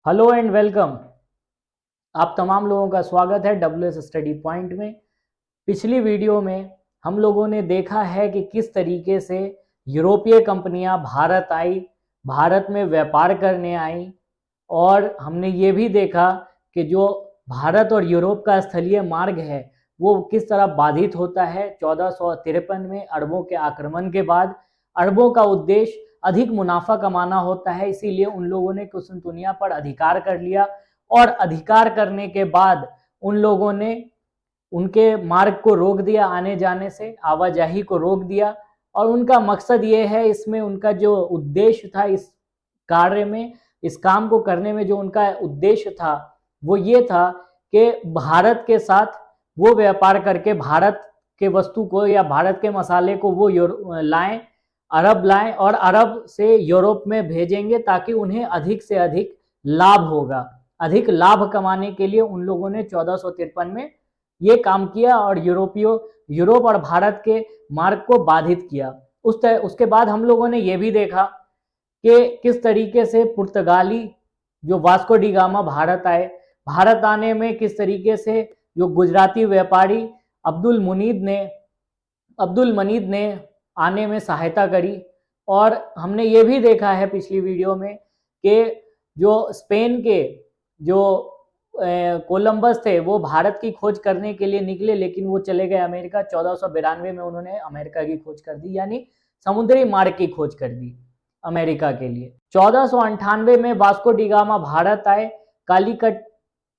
Hello and welcome. आप तमाम लोगों का स्वागत है डब्ल्यूएस स्टडी पॉइंट में। पिछली वीडियो में हम लोगों ने देखा है कि किस तरीके से यूरोपीय कंपनियां भारत आई, भारत में व्यापार करने आई, और हमने ये भी देखा कि जो भारत और यूरोप का स्थलीय मार्ग है वो किस तरह बाधित होता है 1453 में अरबों के आक्रमण के बाद। अरबों का उद्देश्य अधिक मुनाफा कमाना होता है, इसीलिए उन लोगों ने कुस्तुनतुनिया पर अधिकार कर लिया, और अधिकार करने के बाद उन लोगों ने उनके मार्ग को रोक दिया, आने जाने से आवाजाही को रोक दिया। और उनका मकसद ये है, इसमें उनका जो उद्देश्य था, इस कार्य में, इस काम को करने में जो उनका उद्देश्य था वो ये था कि भारत के साथ वो व्यापार करके भारत के वस्तु को या भारत के मसाले को वो लाएं, अरब लाएं, और अरब से यूरोप में भेजेंगे ताकि उन्हें अधिक से अधिक लाभ होगा। अधिक लाभ कमाने के लिए उन लोगों ने 1453 में ये काम किया और यूरोप और भारत के मार्ग को बाधित किया। उसके बाद हम लोगों ने ये भी देखा कि किस तरीके से पुर्तगाली जो वास्को डी गामा भारत आए, भारत आने में किस तरीके से जो गुजराती व्यापारी अब्दुल मनीद ने आने में सहायता करी। और हमने ये भी देखा है पिछली वीडियो में कि जो स्पेन के जो कोलंबस थे वो भारत की खोज करने के लिए निकले, लेकिन वो चले गए अमेरिका। 1492 में उन्होंने अमेरिका की खोज कर दी, यानी समुद्री मार्ग की खोज कर दी अमेरिका के लिए। 1498 में वास्को डी गामा भारत आए, कालीकट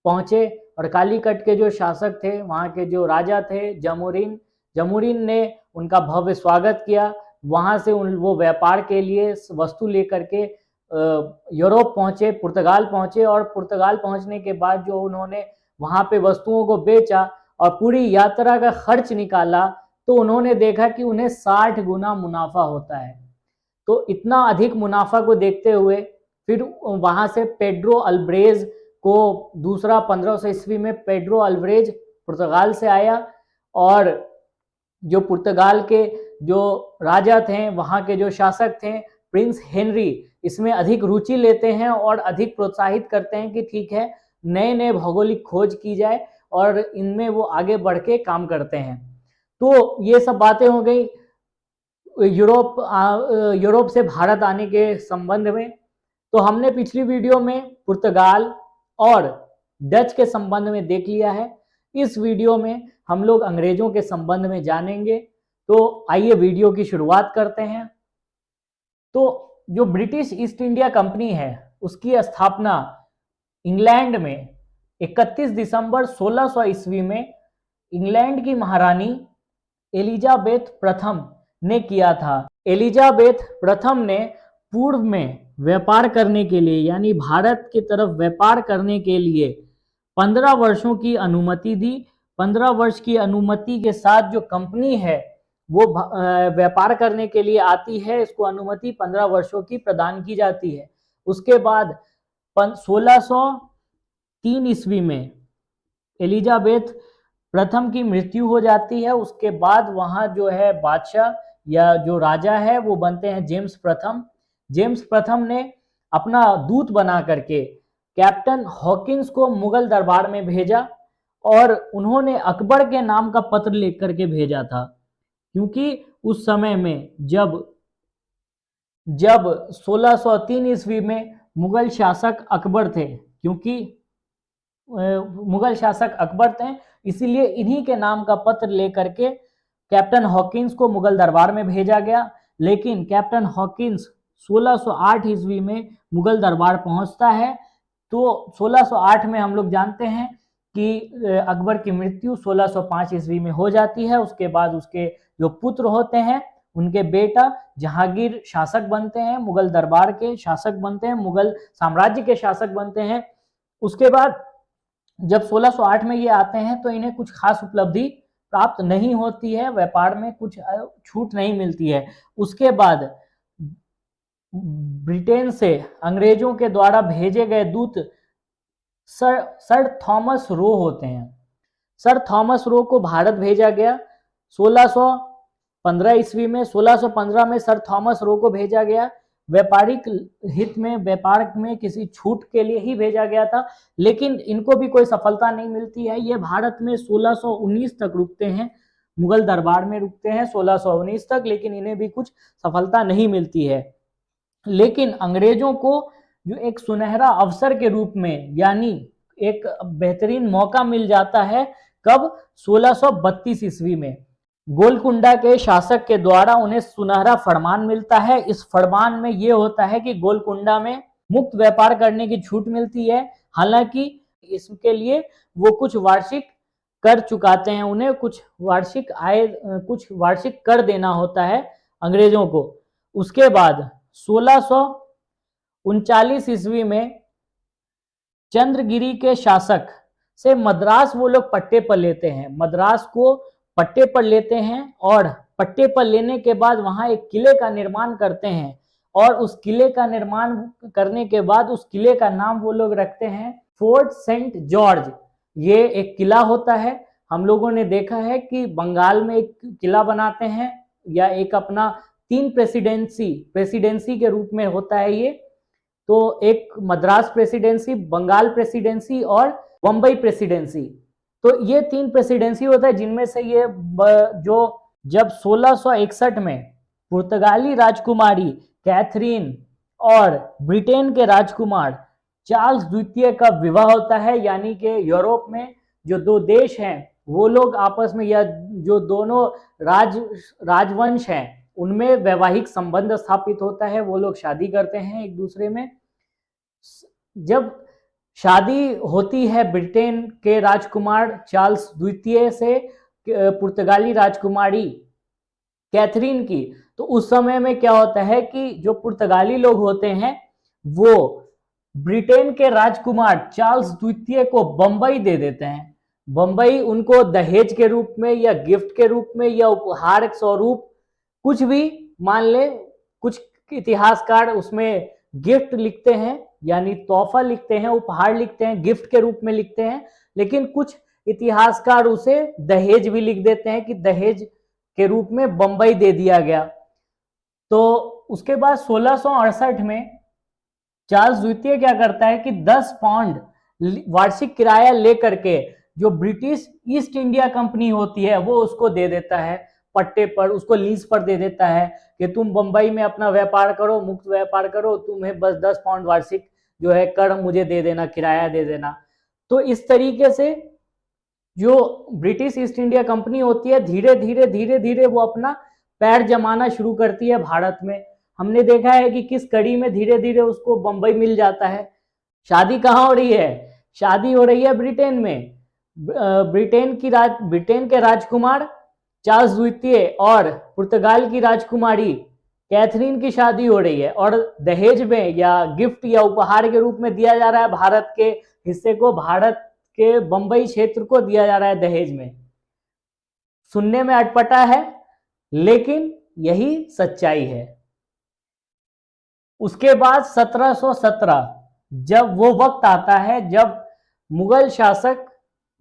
पहुंचे, और कालीकट के जो शासक थे, वहां के जो राजा थे जमुरीन ने उनका भव्य स्वागत किया। वहां से वो व्यापार के लिए वस्तु लेकर के यूरोप पहुंचे, पुर्तगाल पहुंचे, और पुर्तगाल पहुंचने के बाद जो उन्होंने वहां पे वस्तुओं को बेचा और पूरी यात्रा का खर्च निकाला, तो उन्होंने देखा कि उन्हें 60 गुना मुनाफा होता है। तो इतना अधिक मुनाफा को देखते हुए फिर वहां से पेड्रो अल्ब्रेज को दूसरा 1500 ईस्वी में पेड्रो अल्ब्रेज पुर्तगाल से आया, और जो पुर्तगाल के जो राजा थे, वहां के जो शासक थे, प्रिंस हेनरी, इसमें अधिक रुचि लेते हैं और अधिक प्रोत्साहित करते हैं कि ठीक है, नए नए भौगोलिक खोज की जाए, और इनमें वो आगे बढ़ के काम करते हैं। तो ये सब बातें हो गई यूरोप से भारत आने के संबंध में। तो हमने पिछली वीडियो में पुर्तगाल और डच के संबंध में देख लिया है। इस वीडियो में हम लोग अंग्रेजों के संबंध में जानेंगे। तो आइए वीडियो की शुरुआत करते हैं। तो जो ब्रिटिश ईस्ट इंडिया कंपनी है उसकी स्थापना इंग्लैंड में 31 दिसंबर 1600 ईस्वी में इंग्लैंड की महारानी एलिजाबेथ प्रथम ने किया था। एलिजाबेथ प्रथम ने पूर्व में व्यापार करने के लिए, यानी भारत की तरफ व्यापार करने के लिए 15 वर्षों की अनुमति दी। 15 वर्ष की अनुमति के साथ जो कंपनी है वो व्यापार करने के लिए आती है, इसको अनुमति 15 वर्षों की प्रदान की जाती है। उसके बाद 1603 ईस्वी में एलिजाबेथ प्रथम की मृत्यु हो जाती है। उसके बाद वहां जो है बादशाह या जो राजा है वो बनते हैं जेम्स प्रथम। जेम्स प्रथम ने अपना दूत बना करके कैप्टन हॉकिंस को मुगल दरबार में भेजा, और उन्होंने अकबर के नाम का पत्र लेकर के भेजा था, क्योंकि उस समय में जब 1603 ईस्वी में मुगल शासक अकबर थे, क्योंकि मुगल शासक अकबर थे, इसीलिए इन्हीं के नाम का पत्र लेकर के कैप्टन हॉकिंस को मुगल दरबार में भेजा गया। लेकिन कैप्टन हॉकिंस 1608 ईस्वी में मुगल दरबार पहुंचता है। तो 1608 में हम लोग जानते हैं कि अकबर की मृत्यु 1605 ईस्वी में हो जाती है। उसके बाद उसके जो पुत्र होते हैं, उनके बेटा जहांगीर शासक बनते हैं, मुगल दरबार के शासक बनते हैं, मुगल साम्राज्य के शासक बनते हैं। उसके बाद जब 1608 में ये आते हैं तो इन्हें कुछ खास उपलब्धि प्राप्त नहीं होती है, व्यापार में कुछ छूट नहीं मिलती है। उसके बाद ब्रिटेन से अंग्रेजों के द्वारा भेजे गए दूत सर थॉमस रो होते हैं। सर थॉमस रो को भारत भेजा गया 1615 ईस्वी में। 1615 में सर थॉमस रो को भेजा गया व्यापारिक हित में, व्यापार में किसी छूट के लिए ही भेजा गया था, लेकिन इनको भी कोई सफलता नहीं मिलती है। ये भारत में 1619 तक रुकते हैं, मुगल दरबार में रुकते हैं 1619 तक, लेकिन इन्हें भी कुछ सफलता नहीं मिलती है। लेकिन अंग्रेजों को जो एक सुनहरा अवसर के रूप में, यानी एक बेहतरीन मौका मिल जाता है, कब? 1632 ईस्वी में गोलकुंडा के शासक के द्वारा उन्हें सुनहरा फरमान मिलता है। इस फरमान में यह होता है कि गोलकुंडा में मुक्त व्यापार करने की छूट मिलती है। हालांकि इसके लिए वो कुछ वार्षिक कर चुकाते हैं, उन्हें कुछ वार्षिक कर देना होता है अंग्रेजों को। उसके बाद 1639 ईस्वी में चंद्रगिरी के शासक से मद्रास वो लोग पट्टे पर लेते हैं, मद्रास को पट्टे पर लेते हैं, और पट्टे पर लेने के बाद वहां एक किले का निर्माण करते हैं, और उस किले का निर्माण करने के बाद उस किले का नाम वो लोग रखते हैं फोर्ट सेंट जॉर्ज। ये एक किला होता है। हम लोगों ने देखा है कि बंगाल में एक किला बनाते हैं, या एक अपना 3 प्रेसिडेंसी के रूप में होता है ये। तो एक मद्रास प्रेसिडेंसी, बंगाल प्रेसिडेंसी और बम्बई प्रेसिडेंसी। तो ये 3 प्रेसिडेंसी होता है, जिनमें से ये जो जब 1661 में पुर्तगाली राजकुमारी कैथरीन और ब्रिटेन के राजकुमार चार्ल्स द्वितीय का विवाह होता है, यानी कि यूरोप में जो 2 देश हैं वो लोग आपस में, या जो दोनों राजवंश हैं उनमें वैवाहिक संबंध स्थापित होता है, वो लोग शादी करते हैं एक दूसरे में। जब शादी होती है ब्रिटेन के राजकुमार चार्ल्स द्वितीय से पुर्तगाली राजकुमारी कैथरीन की, तो उस समय में क्या होता है कि जो पुर्तगाली लोग होते हैं वो ब्रिटेन के राजकुमार चार्ल्स द्वितीय को बंबई दे देते हैं। बंबई उनको दहेज के रूप में, या गिफ्ट के रूप में, या उपहार स्वरूप, कुछ भी मान ले। कुछ इतिहासकार उसमें गिफ्ट लिखते हैं, यानी तोहफा लिखते हैं, उपहार लिखते हैं, गिफ्ट के रूप में लिखते हैं, लेकिन कुछ इतिहासकार उसे दहेज भी लिख देते हैं कि दहेज के रूप में बंबई दे दिया गया। तो उसके बाद 1668 में चार्ल्स द्वितीय क्या करता है कि 10 पाउंड वार्षिक किराया लेकर के जो ब्रिटिश ईस्ट इंडिया कंपनी होती है वो उसको दे देता है पट्टे पर, उसको लीज पर दे देता है कि तुम बंबई में अपना व्यापार करो, मुक्त व्यापार करो, तुम्हें बस 10 पाउंड वार्षिक जो है कर मुझे दे देना, किराया दे देना। तो इस तरीके से जो ब्रिटिश ईस्ट इंडिया कंपनी होती है धीरे धीरे वो अपना पैर जमाना शुरू करती है भारत में। हमने देखा है कि किस कड़ी में धीरे धीरे उसको बंबई मिल जाता है। शादी कहाँ हो रही है? शादी हो रही है ब्रिटेन में। ब्रिटेन के राजकुमार चार्ल्स द्वितीय और पुर्तगाल की राजकुमारी कैथरीन की शादी हो रही है, और दहेज में या गिफ्ट या उपहार के रूप में दिया जा रहा है भारत के हिस्से को, भारत के बंबई क्षेत्र को दिया जा रहा है दहेज में। सुनने में अटपटा है, लेकिन यही सच्चाई है। उसके बाद 1717 जब वो वक्त आता है जब मुगल शासक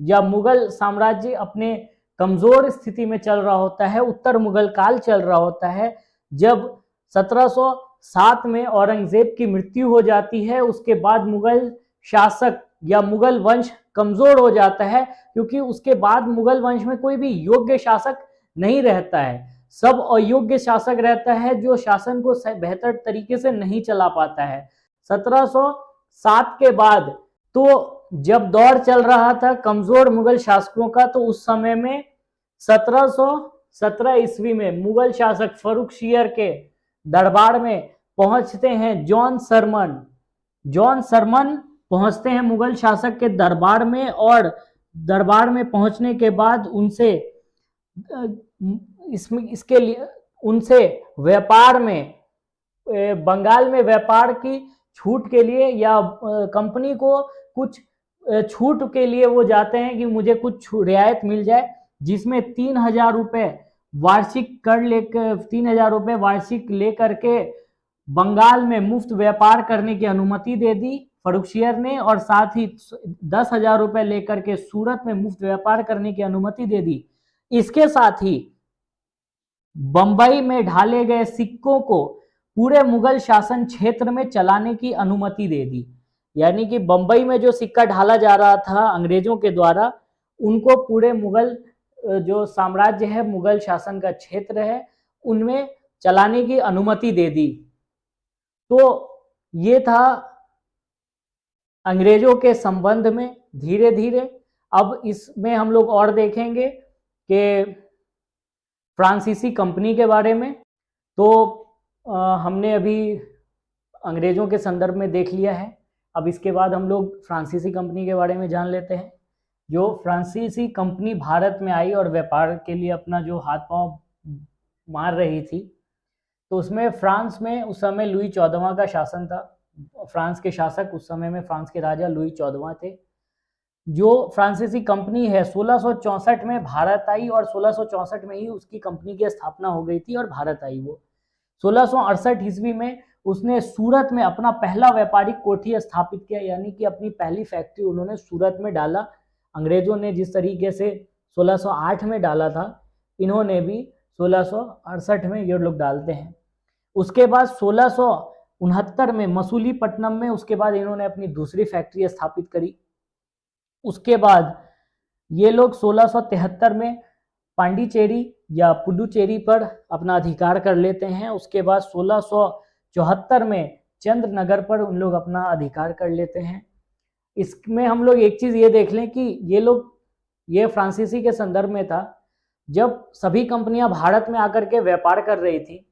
या मुगल साम्राज्य अपने कमजोर स्थिति में चल रहा होता है, उत्तर मुगल काल चल रहा होता है, जब 1707 में औरंगजेब की मृत्यु हो जाती है, उसके बाद मुगल शासक या मुगल वंश कमजोर हो जाता है, क्योंकि उसके बाद मुगल वंश में कोई भी योग्य शासक नहीं रहता है, सब अयोग्य शासक रहता है जो शासन को बेहतर तरीके से नहीं चला पाता है। 1707 के बाद तो जब दौर चल रहा था कमजोर मुगल शासकों का, तो उस समय में 1717 ईस्वी में मुगल शासक फर्रुखशियर के दरबार में पहुंचते हैं जॉन सरमन पहुंचते हैं मुगल शासक के दरबार में, और दरबार में पहुंचने के बाद उनसे इसके लिए उनसे व्यापार में, बंगाल में व्यापार की छूट के लिए या कंपनी को कुछ छूट के लिए वो जाते हैं कि मुझे कुछ रियायत मिल जाए, जिसमें 3000 रुपये वार्षिक कर लेकर 3000 रुपये वार्षिक लेकर के बंगाल में मुफ्त व्यापार करने की अनुमति दे दी फर्रुखशियर ने, और साथ ही 10,000 रुपये लेकर के सूरत में मुफ्त व्यापार करने की अनुमति दे दी। इसके साथ ही बंबई में ढाले गए सिक्कों को पूरे मुगल शासन क्षेत्र में चलाने की अनुमति दे दी। यानी कि बंबई में जो सिक्का ढाला जा रहा था अंग्रेजों के द्वारा, उनको पूरे मुगल जो साम्राज्य है, मुगल शासन का क्षेत्र है, उनमें चलाने की अनुमति दे दी। तो ये था अंग्रेजों के संबंध में। धीरे धीरे अब इसमें हम लोग और देखेंगे कि फ्रांसीसी कंपनी के बारे में। तो हमने अभी अंग्रेजों के संदर्भ में देख लिया है। अब इसके बाद हम लोग फ्रांसीसी कंपनी के बारे में जान लेते हैं। जो फ्रांसीसी कंपनी भारत में आई और व्यापार के लिए अपना जो हाथ पांव मार रही थी, तो उसमें फ्रांस में उस समय लुई 14वां का शासन था। फ्रांस के शासक उस समय में फ्रांस के राजा लुई 14वां थे। जो फ्रांसीसी कंपनी है 1664 में भारत आई और 1664 में ही उसकी कंपनी की स्थापना हो गई थी और भारत आई वो। 1668 ईस्वी में उसने सूरत में अपना पहला व्यापारिक कोठी स्थापित किया, यानी कि अपनी पहली फैक्ट्री उन्होंने सूरत में डाला। अंग्रेजों ने जिस तरीके से 1608 में डाला था, इन्होंने भी 1668 में ये लोग डालते हैं। उसके बाद 1669 में मसूलीपट्टनम में उसके बाद इन्होंने अपनी दूसरी फैक्ट्री स्थापित करी। उसके बाद ये लोग 1673 में पांडिचेरी या पुडुचेरी पर अपना अधिकार कर लेते हैं। उसके बाद 1674 में चंद्रनगर पर उन लोग अपना अधिकार कर लेते हैं। इसमें हम लोग एक चीज़ ये देख लें कि ये फ्रांसीसी के संदर्भ में था। जब सभी कंपनियां भारत में आकर के व्यापार कर रही थी,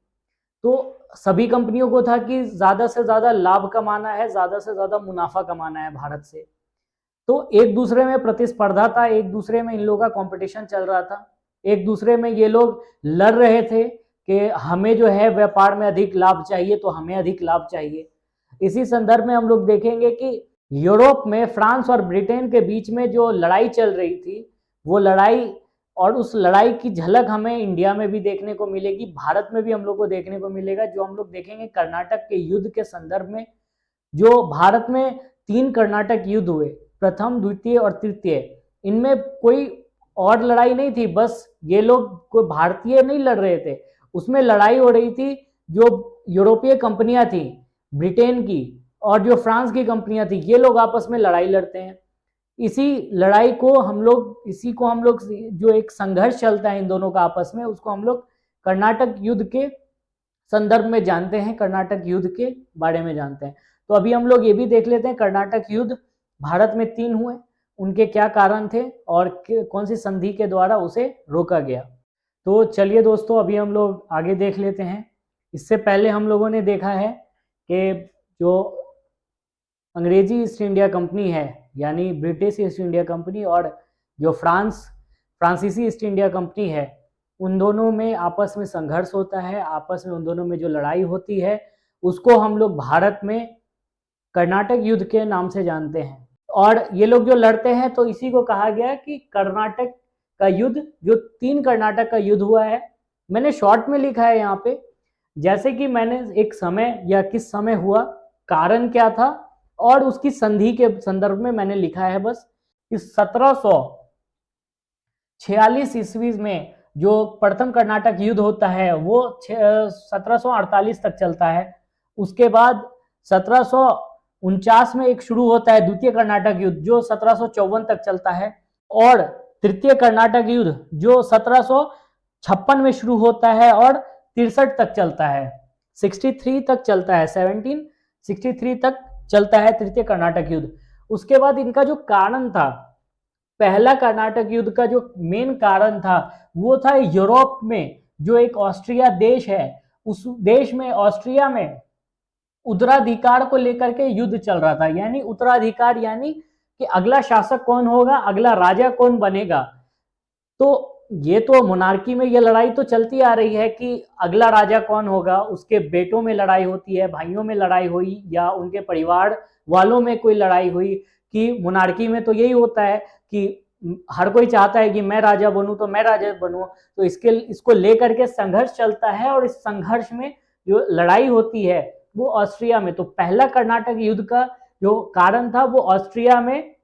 तो सभी कंपनियों को था कि ज़्यादा से ज़्यादा लाभ कमाना है, ज़्यादा से ज़्यादा मुनाफा कमाना है भारत से। तो एक दूसरे में प्रतिस्पर्धा था, एक दूसरे में इन लोगों का कंपटीशन चल रहा था। एक दूसरे में ये लोग लड़ रहे थे कि हमें जो है व्यापार में अधिक लाभ चाहिए, तो हमें अधिक लाभ चाहिए। इसी संदर्भ में हम लोग देखेंगे कि यूरोप में फ्रांस और ब्रिटेन के बीच में जो लड़ाई चल रही थी, वो लड़ाई और उस लड़ाई की झलक हमें इंडिया में भी देखने को मिलेगी, भारत में भी हम लोग को देखने को मिलेगा। जो हम लोग देखेंगे कर्नाटक के युद्ध के संदर्भ में, जो भारत में 3 कर्नाटक युद्ध हुए, प्रथम, द्वितीय और तृतीय। इनमें कोई और लड़ाई नहीं थी, बस ये लोग कोई भारतीय नहीं लड़ रहे थे, उसमें लड़ाई हो रही थी जो यूरोपीय कंपनियां थी ब्रिटेन की और जो फ्रांस की कंपनियां थी, ये लोग आपस में लड़ाई लड़ते हैं। इसी लड़ाई को हम लोग जो एक संघर्ष चलता है इन दोनों का आपस में, उसको हम लोग कर्नाटक युद्ध के संदर्भ में जानते हैं, कर्नाटक युद्ध के बारे में जानते हैं। तो अभी हम लोग ये भी देख लेते हैं कर्नाटक युद्ध भारत में 3 हुए, उनके क्या कारण थे और कौन सी संधि के द्वारा उसे रोका गया। तो चलिए दोस्तों, अभी हम लोग आगे देख लेते हैं। इससे पहले हम लोगों ने देखा है कि जो अंग्रेजी ईस्ट इंडिया कंपनी है, यानी ब्रिटिश ईस्ट इंडिया कंपनी, और जो फ्रांसीसी ईस्ट इंडिया कंपनी है, उन दोनों में आपस में संघर्ष होता है। आपस में उन दोनों में जो लड़ाई होती है उसको हम लोग भारत में कर्नाटक युद्ध के नाम से जानते हैं। और ये लोग जो लड़ते हैं तो इसी को कहा गया कि कर्नाटक का युद्ध, जो 3 कर्नाटक का युद्ध हुआ है। मैंने शॉर्ट में लिखा है यहाँ पे, जैसे कि मैंने एक समय या किस समय हुआ, कारण क्या था, और उसकी संधि के संदर्भ में मैंने लिखा है बस। इस 1746 ईस्वी में जो प्रथम कर्नाटक युद्ध होता है वो 1748 तक चलता है। उसके बाद 1749 में एक शुरू होता है द्वितीय कर्नाटक युद्ध, जो 1754 तक चलता है। और तृतीय कर्नाटक युद्ध जो 1756 में शुरू होता है और 63 तक चलता है, 63 तक चलता है, 1763 तक चलता है तृतीय कर्नाटक युद्ध। उसके बाद इनका जो कारण था, पहला कर्नाटक युद्ध का जो मेन कारण था वो था यूरोप में जो एक ऑस्ट्रिया देश है, उस देश में ऑस्ट्रिया में उत्तराधिकार को लेकर के युद्ध चल रहा था। यानी उत्तराधिकार, यानी कि अगला शासक कौन होगा, अगला राजा कौन बनेगा। तो ये तो मोनार्की में ये लड़ाई तो चलती आ रही है कि अगला राजा कौन होगा, उसके बेटों में लड़ाई होती है, भाइयों में लड़ाई हुई या उनके परिवार वालों में कोई लड़ाई हुई। कि मोनार्की में तो यही होता है कि हर कोई चाहता है कि मैं राजा बनूं तो मैं राजा बनूं, तो इसको लेकर के संघर्ष चलता है और इस संघर्ष में जो लड़ाई होती है वो ऑस्ट्रिया में। तो पहला कर्नाटक युद्ध का जो कारण था वो ऑस्ट्रिया में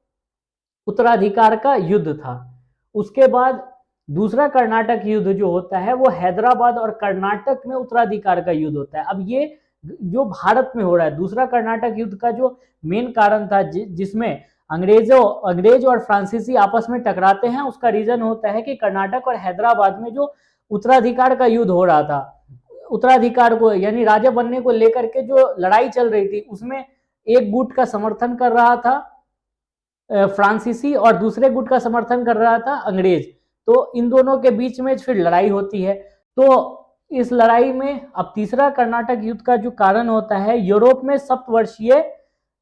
उत्तराधिकार का युद्ध था। उसके बाद दूसरा कर्नाटक युद्ध जो होता है वो हैदराबाद और कर्नाटक में उत्तराधिकार का युद्ध होता है। अब ये जो भारत में हो रहा है। दूसरा कर्नाटक युद्ध का जो मेन कारण था जिसमें अंग्रेज और फ्रांसीसी आपस में टकराते हैं, उसका रीजन होता है कि कर्नाटक और हैदराबाद में जो उत्तराधिकार का युद्ध हो रहा था, उत्तराधिकार को यानी राजा बनने को लेकर के जो लड़ाई चल रही थी, उसमें एक गुट का समर्थन कर रहा था फ्रांसीसी और दूसरे गुट का समर्थन कर रहा था अंग्रेज। तो इन दोनों के बीच में फिर लड़ाई होती है। तो इस लड़ाई में अब तीसरा कर्नाटक युद्ध का जो कारण होता है, यूरोप में 7 वर्षीय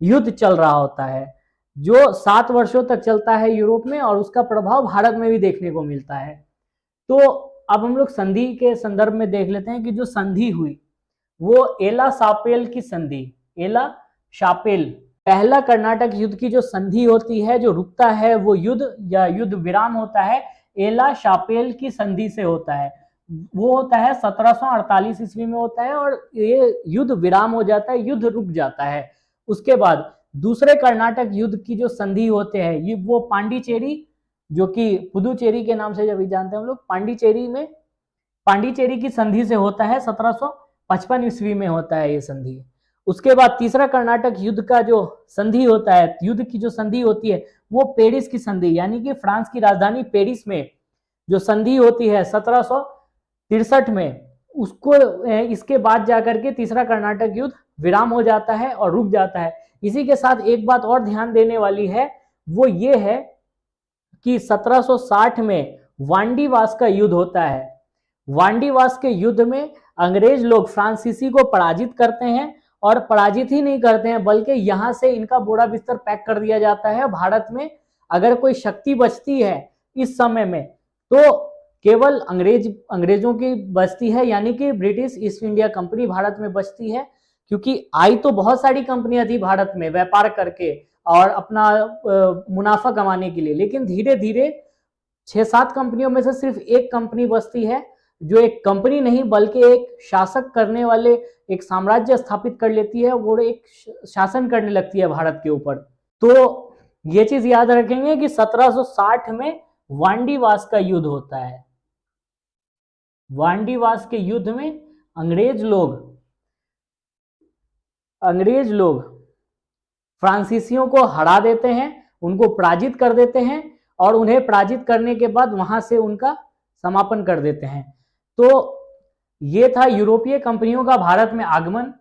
युद्ध चल रहा होता है, जो 7 वर्षों तक चलता है यूरोप में, और उसका प्रभाव भारत में भी देखने को मिलता है। तो अब हम लोग संधि के संदर्भ में देख लेते हैं कि जो संधि हुई वो एला शापेल की संधि, एला शापेल, पहला कर्नाटक युद्ध की जो संधि होती है, जो रुकता है वो युद्ध या युद्ध विराम होता है, एला शापेल की संधि से होता है। वो होता है 1748 ईस्वी में होता है और ये युद्ध विराम हो जाता है, युद्ध रुक जाता है। उसके बाद दूसरे कर्नाटक युद्ध की जो संधि होते हैं, ये वो पांडिचेरी, जो कि पुदुचेरी के नाम से जब जानते हैं हम लोग, पांडिचेरी की संधि से होता है, 1755 ईस्वी में होता है ये संधि। उसके बाद तीसरा कर्नाटक युद्ध का जो संधि होता है, युद्ध की जो संधि होती है, वो पेरिस की संधि, यानी कि फ्रांस की राजधानी पेरिस में जो संधि होती है 1763 में, उसको इसके बाद जाकर के तीसरा कर्नाटक युद्ध विराम हो जाता है और रुक जाता है। इसी के साथ एक बात और ध्यान देने वाली है, वो ये है कि 1760 में वांडीवास का युद्ध होता है। वांडीवास के युद्ध में अंग्रेज लोग फ्रांसीसी को पराजित करते हैं, और पराजित ही नहीं करते हैं बल्कि यहां से इनका बोरा बिस्तर पैक कर दिया जाता है। भारत में अगर कोई शक्ति बचती है इस समय में तो केवल अंग्रेजों की बचती है, यानी कि British east India company Bharat में बचती है। क्योंकि आई तो बहुत सारी कंपनियां थी भारत में व्यापार करके और अपना मुनाफा कमाने के लिए, लेकिन धीरे धीरे 6-7 कंपनियों में से सिर्फ एक कंपनी बचती है, जो एक कंपनी नहीं बल्कि एक शासक करने वाले एक साम्राज्य स्थापित कर लेती है, वो एक शासन करने लगती है भारत के ऊपर। तो ये चीज याद रखेंगे कि 1760 में वांडीवास का युद्ध होता है। वांडीवास के युद्ध में अंग्रेज लोग फ्रांसीसियों को हरा देते हैं, उनको पराजित कर देते हैं, और उन्हें पराजित करने के बाद वहां से उनका समापन कर देते हैं। तो ये था यूरोपीय कंपनियों का भारत में आगमन।